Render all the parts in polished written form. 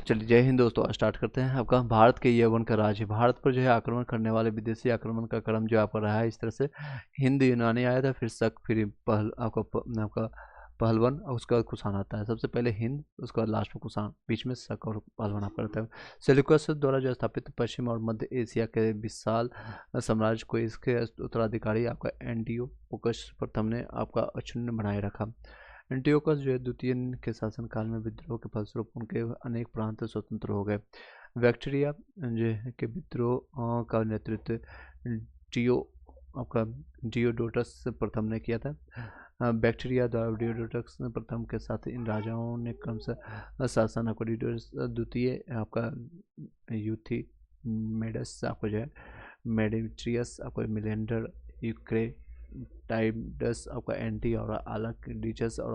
चलिए जय हिंद दोस्तों, आज स्टार्ट करते हैं। आपका भारत के यवन का राज्य, भारत पर जो है आक्रमण करने वाले विदेशी आक्रमण का क्रम जो आपका रहा है इस तरह से। हिंद यूनानी आया था, फिर शक, फिर आपका पहलवन और उसके बाद कुषाण आता है। सबसे पहले हिंद, उसके बाद लास्ट में कुषाण, बीच में शक और पहलवन आपका रहता है। सेल्यूकस द्वारा जो स्थापित पश्चिम और मध्य एशिया के विशाल साम्राज्य को इसके उत्तराधिकारी आपका एंटियोकस प्रथम ने आपका अक्षुण्ण बनाए रखा। एंटियोकस जो है द्वितीय के शासनकाल में विद्रोह के फलस्वरूप उनके अनेक प्रांत स्वतंत्र हो गए। बैक्टीरिया जो है के विद्रोह का नेतृत्व डियो आपका डियोडोटस प्रथम ने किया था। बैक्टीरिया द्वारा डियोडोटस प्रथम के साथ इन राजाओं ने क्रमशः शासन आपको डियोडोटस द्वितीय आपका यूथी मेडस आपको जो है मेडिट्रियस आपको मिलेंडर यूक्रे टाइमडस आपका एंटी और आलाक्डिचस और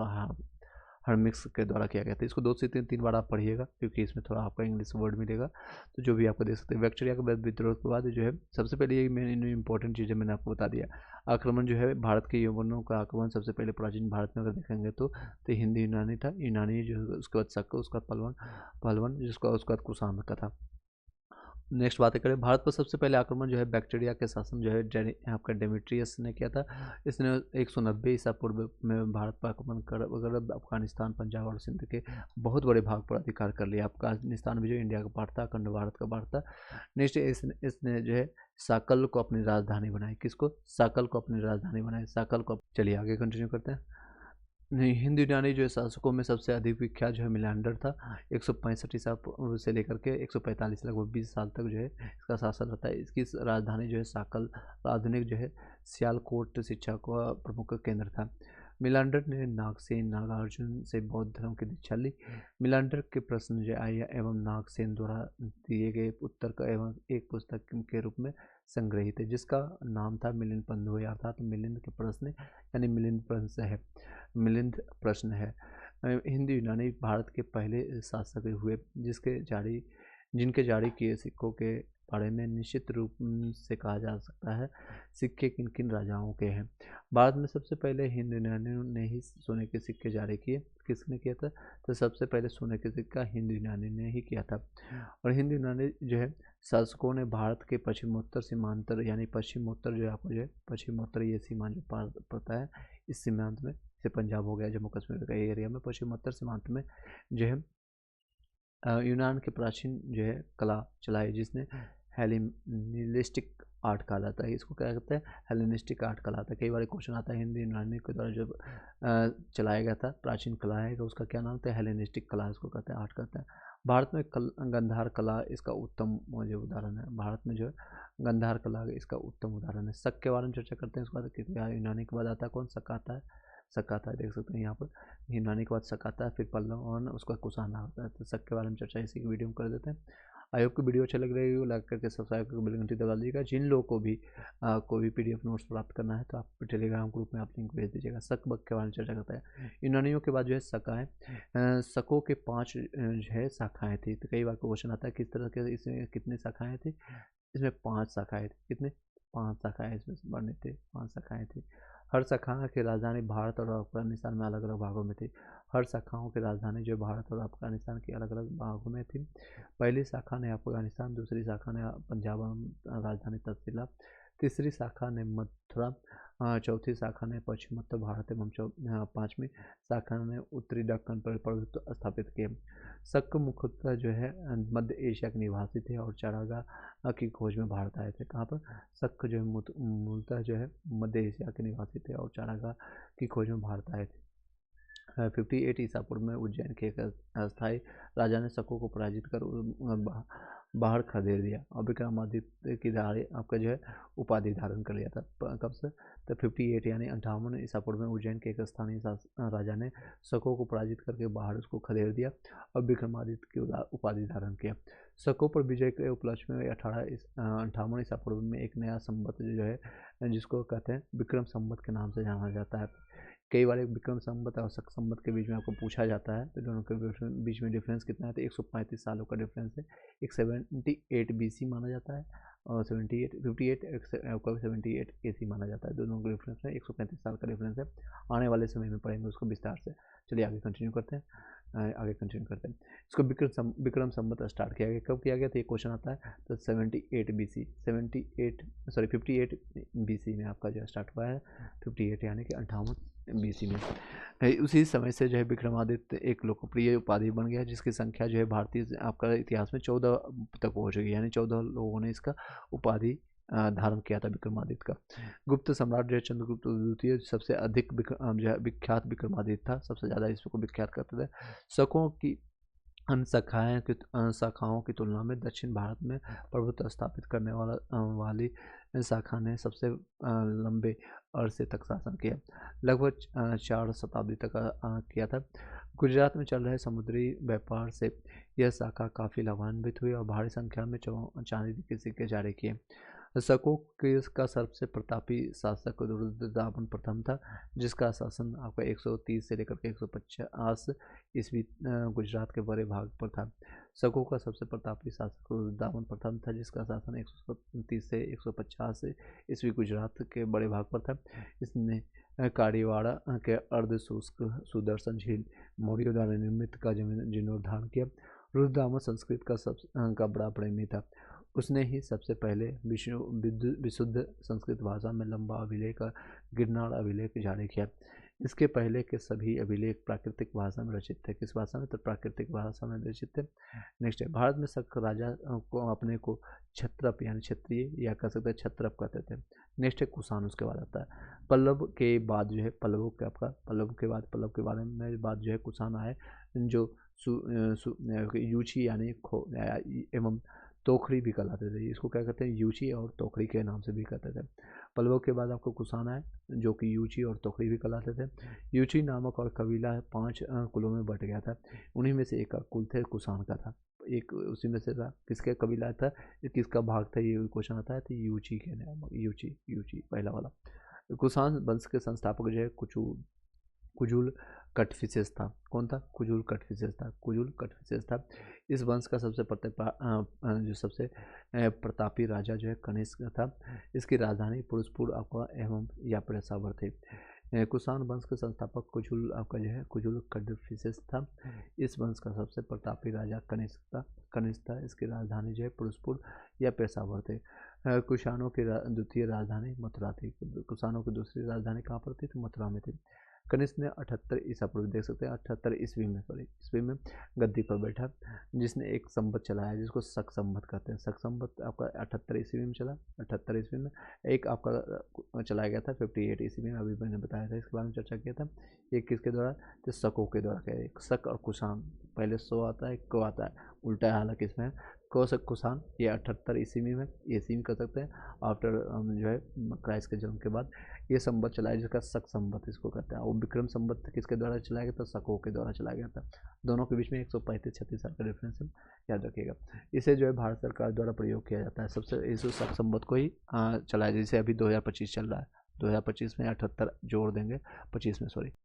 हर्मिक्स के द्वारा किया गया था। इसको 2 से 3 बार आप पढ़िएगा क्योंकि इसमें थोड़ा आपका इंग्लिश वर्ड मिलेगा, तो जो भी आपको देख सकते हैं। बैक्टीरिया के बाद विद्रोह के बाद जो है सबसे पहले ये मेन इंपॉर्टेंट चीज़ें मैंने आपको बता दिया। आक्रमण जो है भारत के यवनों का आक्रमण सबसे पहले प्राचीन भारत में अगर देखेंगे तो हिंद यूनानी था। यूनानी जो है उसके बाद शक, उसका पहलवन जिसका उसके बाद कुषाण का था। नेक्स्ट बातें करें, भारत पर सबसे पहले आक्रमण जो है बैक्टीरिया के शासन जो है आपका डेमेट्रियस ने किया था। इसने 190 ईसा पूर्व में भारत पर आक्रमण कर अफगानिस्तान, पंजाब और सिंध के बहुत बड़े भाग पर अधिकार कर लिया। अफगानिस्तान भी जो इंडिया का पार्ट था, अखंड भारत का पार्ट था। नेक्स्ट इसने जो है साकल को अपनी राजधानी बनाई। किसको? साकल को अपनी राजधानी बनाई। साकल को चलिए आगे कंटिन्यू करते हैं। नहीं, हिंद यूनानी जो है शासकों में सबसे अधिक विख्यात जो है मिलांडर था। 165 ईसा पूर्व से लेकर के 145 लगभग 20 साल तक जो है इसका शासन रहता है। इसकी राजधानी जो है साकल, आधुनिक जो है सियालकोट शिक्षा का प्रमुख केंद्र था। मिलांडर ने नागसेन नागार्जुन से बौद्ध धर्म की दीक्षा ली। मिलांडर के प्रश्न जो आर्य एवं नागसेन द्वारा दिए गए उत्तर का एवं एक पुस्तक के रूप में संग्रहित है, जिसका नाम था मिलिंद पंधु, अर्थात मिलिंद के प्रश्न यानी मिलिंद प्रश्न है। मिलिंद प्रश्न है। हिंद यूनानी भारत के पहले शासक हुए जिनके जारी किए सिक्कों के बारे में निश्चित रूप से कहा जा सकता है सिक्के किन किन राजाओं के हैं। भारत में सबसे पहले हिंद यूनानियों ने ही सोने के सिक्के जारी किए। किसने किया था? तो सबसे पहले सोने के सिक्का हिंद यूनानी ने ही किया था। और हिंद यूनानी जो है शासकों ने भारत के पश्चिमोत्तर सीमांतर यानी पश्चिमोत्तर जो है आपको जो है पश्चिमोत्तर ये सीमांत जो पार पड़ता है, इस सीमांत में से पंजाब हो गया, जम्मू कश्मीर का एरिया में पश्चिमोत्तर सीमांत में जो है यूनान के प्राचीन जो है कला चलाई, जिसने हेलेनिस्टिक आर्ट कहा जाता है। इसको क्या कहते हैं? हेलेनिस्टिक आर्ट कहलाता है। कई बार क्वेश्चन आता है हिंद यूनानी के द्वारा जो चलाया गया था प्राचीन कला है, उसका क्या नाम था? हेलेनिस्टिक कला इसको कहते हैं, आर्ट कहते हैं। भारत में गंधार कला इसका उत्तम जो उदाहरण है। भारत में जो है गंधार कला इसका उत्तम उदाहरण है। शक के बारे में चर्चा करते हैं उसके बाद। यूनानी के बाद आता है कौन? शक आता है। शक आता है, देख सकते हैं यहाँ पर यूनानी के बाद शक आता है, फिर पल्लव और उसका कुषाण आता है। तो शक के बारे में चर्चा इसी की वीडियो में कर देते हैं। आई होप की वीडियो अच्छा लग रही है, लाइक करके सब्सक्राइब करके बेल घंटी दबा दीजिएगा। जिन लोगों को भी कोई भी पीडीएफ नोट्स प्राप्त करना है तो आप टेलीग्राम ग्रुप में आप लिंक भेज दीजिएगा। शक बक के बारे में चर्चा करता है। यूनानियों के बाद जो है शका है। शकों के 5 जो है शाखाएँ थी। तो कई बार क्वेश्चन आता है किस तरह के इसमें कितने शाखाएँ थी? इसमें 5 शाखाएँ थी। कितने? 5 शाखाएँ इसमें बने थे, 5 शाखाएँ थी। हर शाखा की राजधानी भारत और अफगानिस्तान में अलग अलग भागों में थी। हर शाखाओं की राजधानी जो भारत और अफगानिस्तान के अलग अलग भागों में थी। पहली शाखा ने अफगानिस्तान, दूसरी शाखा ने पंजाब राजधानी तफसीला, तीसरी शाखा ने मथुरा, चौथी शाखा ने पश्चिमोत्तर भारत एवं पाँचवीं शाखा ने उत्तरी दक्कन पर प्रभुत्व स्थापित किए। शक मुख्यतः जो है मध्य एशिया के निवासी थे और चारागाह की खोज में भारत आए थे। कहाँ पर? शक जो है मूलतः जो है मध्य एशिया के निवासी थे और चारागाह की खोज में भारत आए थे। 58 ईसा पूर्व में उज्जैन के एक अस्थायी राजा ने शकों को पराजित कर बाहर खदेड़ दिया और विक्रमादित्य की आपका जो है उपाधि धारण कर लिया था। कब से? तो 58 यानी 58 ईसा पूर्व में उज्जैन के एक स्थानीय राजा ने शकों को पराजित करके बाहर उसको खदेड़ दिया और विक्रमादित्य की उपाधि धारण किया। शकों पर विजय के उपलक्ष्य में 58 ईसा पूर्व में एक नया संवत जो है जिसको कहते हैं विक्रम संवत के नाम से जाना जाता है। कई बार एक विक्रम संवत और शक संवत के बीच में आपको पूछा जाता है, तो दोनों के बीच में डिफरेंस कितना है? तो 135 सालों का डिफरेंस है। एक 78 BC माना जाता है और 78 AC माना जाता है। दोनों का डिफरेंस है 135 साल का डिफरेंस है। आने वाले समय में पढ़ेंगे उसको विस्तार से। चलिए आगे कंटिन्यू करते हैं। आगे कंटिन्यू करते हैं। इसको विक्रम संवत स्टार्ट किया गया। कब किया गया? तो ये क्वेश्चन आता है तो 78 BC 58 BC में आपका जो स्टार्ट हुआ है, 58 यानी कि 58 BC में। उसी समय से जो है विक्रमादित्य एक लोकप्रिय उपाधि बन गया, जिसकी संख्या जो है भारतीय आपका इतिहास में 14 तक पहुँच गई, यानी 14 लोगों ने इसका उपाधि धारण किया था विक्रमादित्य का। गुप्त सम्राट जो है चंद्रगुप्त द्वितीय सबसे अधिक जो है विख्यात विक्रमादित्य था, सबसे ज़्यादा इसको विख्यात करते थे। शकों की शाखाओं की तुलना में दक्षिण भारत में प्रभुत्व स्थापित करने वाली शाखा ने सबसे लंबे अरसे तक शासन किया, लगभग 4 शताब्दी तक किया था। गुजरात में चल रहे समुद्री व्यापार से यह शाखा काफ़ी लाभान्वित हुई और भारी संख्या में चांदी के सिक्के जारी किए। शकों का सबसे प्रतापी शासक रुद्रदामन प्रथम था, जिसका शासन आपका 130 से लेकर के 150 ईस्वी गुजरात के बड़े भाग पर था। शकों का सबसे प्रतापी शासक रुद्रदामन प्रथम था, जिसका शासन 130 से 150 ईस्वी गुजरात के बड़े भाग पर था। इसने कारीवाड़ा के अर्ध शुष्क सुदर्शन झील मौर्यों द्वारा निर्मित का जीर्णोद्धार किया। रुद्रदामन संस्कृत का बड़ा प्रेमी था। उसने ही सबसे पहले विशुद्ध संस्कृत भाषा में लंबा अभिलेख गिरनार अभिलेख जारी किया। इसके पहले के सभी अभिलेख प्राकृतिक भाषा में रचित थे। किस भाषा में? तो प्राकृतिक भाषा में रचित थे। नेक्स्ट है, भारत में शक राजा को अपने को क्षत्रप यानी क्षत्रिय या कह सकते हैं क्षत्रप कहते थे। नेक्स्ट है कुषाण, उसके बाद आता है पल्लव के बाद जो है पल्लव के बारे में बात जो है कुषाण आए, जो यूची यानी एवं तोखरी भी कहलाते थे। इसको क्या कहते हैं? यूची और तोखरी के नाम से भी कहते थे। पल्लवों के बाद आपको कुषाण आए, जो कि यूची और तोखरी भी कहलाते थे। यूची नामक और कबीला 5 कुलों में बट गया था। उन्हीं में से एक कुल थे कुषाण का था, एक उसी में से था। किसके कबीला था, किसका भाग था, ये क्वेश्चन आता है। तो यूची के नाम, यूची पहला वाला। कुषाण वंश के संस्थापक जो है कुजुल कटफिसेस था। कौन था? कुजुल कटफिसेस था। इस वंश का सबसे प्रतापी राजा जो है कनिष्क था। इसकी राजधानी पुरुषपुर आपका एवं या पेशावर थी। कुषाण वंश के संस्थापक कुजुल कटफिसेस था। इस वंश का सबसे प्रतापी राजा कनिष्क था। इसकी राजधानी जो है पुरुषपुर या पेशावर थे। कुषाणों की द्वितीय राजधानी मथुरा थी। कुषाणों की दूसरी राजधानी कहाँ पर थी? तो मथुरा में थी। कनिष्क ने 78 ईसा पूर्व, देख सकते हैं 78 ईस्वी में गद्दी पर बैठा, जिसने एक संवत चलाया जिसको शक संवत कहते हैं। शक संवत आपका 78 ईस्वी में चला। 78 ईस्वी में एक आपका चलाया गया था 58 ईस्वी में, अभी मैंने बताया था, इसके बारे में चर्चा किया था। ये किसके द्वारा? तो शकों के द्वारा किया। एक शक और कुषाण, पहले सो आता है, को आता है, उल्टा है हालांकि इसमें। शक कुषाण ये 78 ईस्वी में कर सकते हैं, आफ्टर जो है क्राइस्ट के जन्म के बाद ये संवत चलाया, जिसका शक संवत इसको कहते हैं। और विक्रम संवत किसके द्वारा चलाया गया था? शकों के द्वारा चलाया गया था। दोनों के बीच में 135-36 साल का डिफरेंस है, याद रखिएगा। इसे जो है भारत सरकार द्वारा प्रयोग किया जाता है। सबसे इस शक संवत को ही चलाया, जैसे अभी 2025 चल रहा है, 2025 में 78 जोड़ देंगे 25 में, सॉरी।